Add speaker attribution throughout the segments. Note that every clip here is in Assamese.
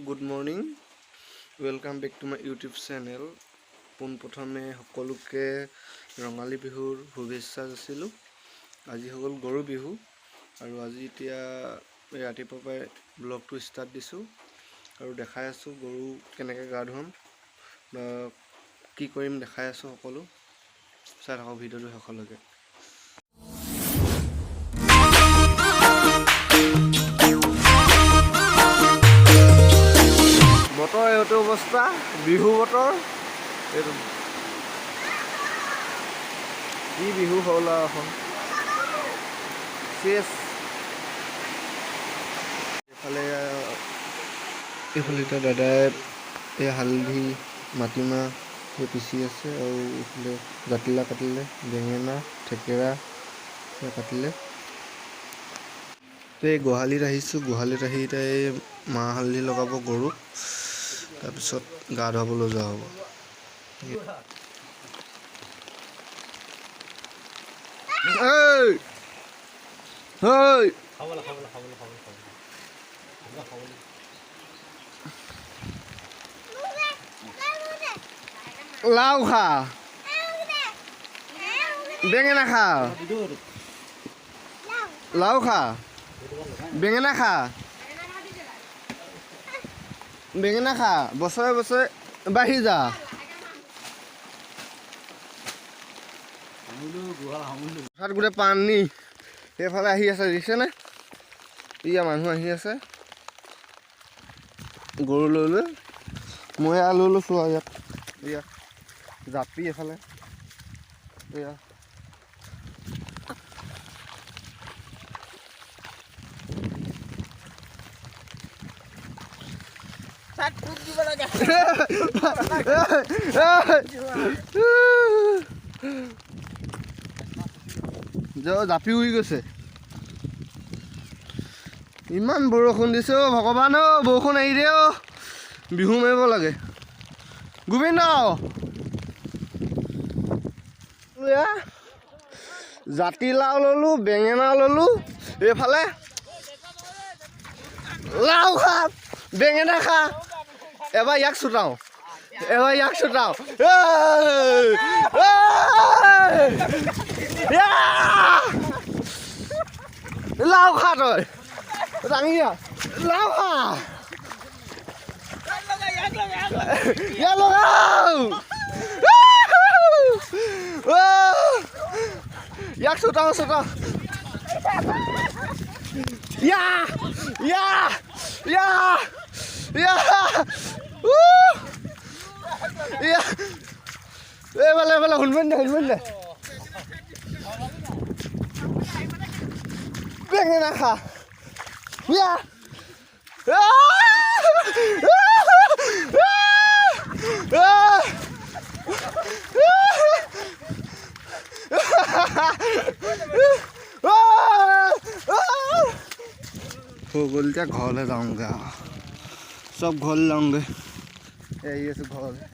Speaker 1: Good morning, welcome back to my YouTube channel. পোনপ্ৰথমে সকলোকে ৰঙালী বিহুৰ শুভেচ্ছা যাচিলোঁ। আজি হৈ গ'ল গৰু বিহু আৰু আজি এতিয়া ৰাতিপুৱাৰ পৰাই ব্লগটো ষ্টাৰ্ট দিছোঁ আৰু দেখাই আছোঁ গৰু কেনেকৈ গা ধুৱাম বা কি কৰিম দেখাই আছোঁ। সকলো চাই থাকক ভিডিঅ'টো শেষলৈকে। বতৰ এইটো অৱস্থা, বিহু বতৰ এইটো কি বিহু হ'ল আৰু এখন চেচ। এইফালে এতিয়া দাদাই এই হালধি মাটিমাহ সেই পিচি আছে আৰু এইফালে জাতিলাও কাটিলে, বেঙেনা থেকেৰা কাটিলে। এই গোহালিত আহিছোঁ, গোহালিত আহি এতিয়া এই মাহ হালধি লগাব গৰুক, তাৰপিছত গা ধুৱাবলৈ যোৱা হ'ব। লাও খা, বেঙেনা খা, লাও খা, বেঙেনা খা, বেঙেনা খা, বছৰে বছৰে বাঢ়ি যা। তাত গোটেই পানী সেইফালে আহি আছে, দেখিছেনে? ইয়া মানুহ আহি আছে গৰু লৈ লৈ। মই এয়া লৈ লৈছোঁ আৰু ইয়াত এয়া জাপি এফালে এয়া জাপি উৰি গৈছে। ইমান বৰষুণ দিছে অ' ভগৱান অ', বৰষুণ এৰি দে অ', বিহু মাৰিব লাগে। গোবিন্দ জাতিলাও ল'লোঁ, বেঙেনা ল'লোঁ, এইফালে লাও খা, বেঙেনা খা। এবাৰ ইয়াক চুটাও, এবাৰ ইয়াক চুটাও। লাও খা, তই ডাঙৰীয়া লাও খা, ইয়াক লগাও, ইয়াক চুটাও চুটাও। ইয়া ইয়া ইয়া ইয়া ইয়া এইফালে এইফালে শুনবেন দে, শুনবেন দে। বেঙেনা খা, ইয়া হৈ গ'ল। এতিয়া ঘৰলৈ যাওঁগৈ আৰু চব ঘৰলৈ যাওঁগৈ। আহি আছোঁ ঘৰলৈ।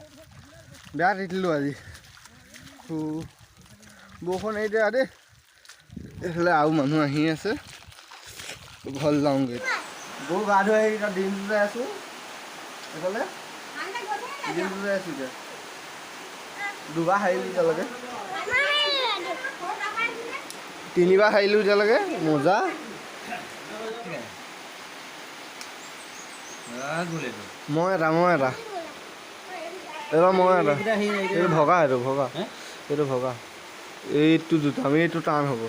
Speaker 1: বেয়া তিতিলোঁ আজি, বৰষুণ এৰি দিয়া দেই। এইফালে আৰু মানুহ আহি আছে, ঘৰলৈ যাওঁগৈ। গৰু গা ধুৱাই আহি এতিয়া দিনটো যাই আছোঁ, এইফালে দিনটো যাই আছোঁ। এতিয়া দুবাৰ সাৰিলোঁ এতিয়ালৈকে, তিনিবাৰ সাৰিলোঁ এতিয়ালৈকে। মজা মই এটা এইবাৰ মই এটা এইটো ভগা, এইটো ভগা, এইটো ভগা, এইটো জোতা আমি এইটো টান হ'ব।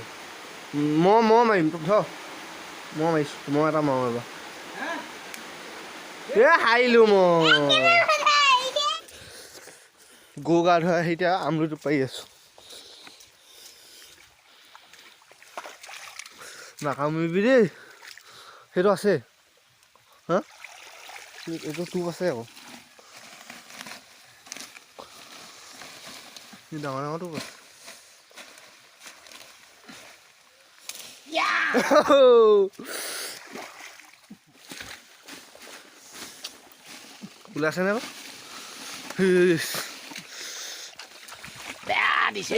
Speaker 1: মই মাৰিম তোক, ধৰ মই মাৰিছোঁ, মই এটা মাৰোঁ এবাৰ। হাৰিলোঁ মই। গৰু গা ধুৱাই আহি এতিয়া আমলুৰিটো পাৰি আছোঁ। নাকামুৰিবি দেই, সেইটো আছে হা, এইটো টোপ আছে আকৌ, ডাঙৰ ডাঙৰ টোপ আছে। ওলাইছে নে? বেয়া
Speaker 2: দিছে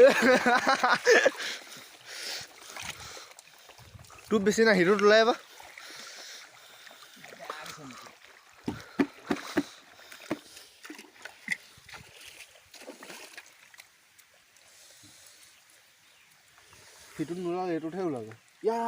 Speaker 1: তোৰ বেছি না হিৰোত ওলাই বা সিটোত নোলালে এইটোতহে ওলালে ইয়া